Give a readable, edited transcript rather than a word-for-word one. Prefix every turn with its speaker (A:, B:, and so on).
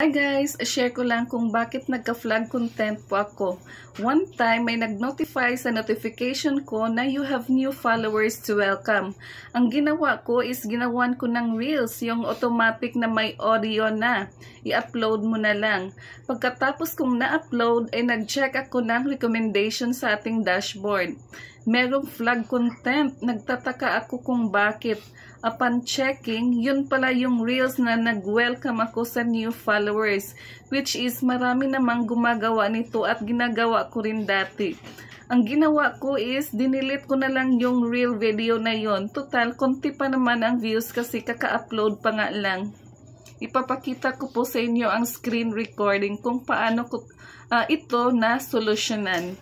A: Hi guys, share ko lang kung bakit nagka-flag content po ako. One time may nag-notify sa notification ko na you have new followers to welcome. Ang ginawa ko is ginawan ko ng Reels, yung automatic na may audio na. I-upload mo na lang. Pagkatapos kong na-upload ay nag-check ako ng recommendation sa ating dashboard. Merong flag content. Nagtataka ako kung bakit. Upon checking, yun pala yung Reels na nag-welcome ako sa new followers, which is marami namang gumagawa nito at ginagawa ko rin dati. Ang ginawa ko is, dinilit ko na lang yung reel video na yon. Total, konti pa naman ang views kasi kaka-upload pa nga lang. Ipapakita ko po sa inyo ang screen recording kung paano ko ito na solusyonan.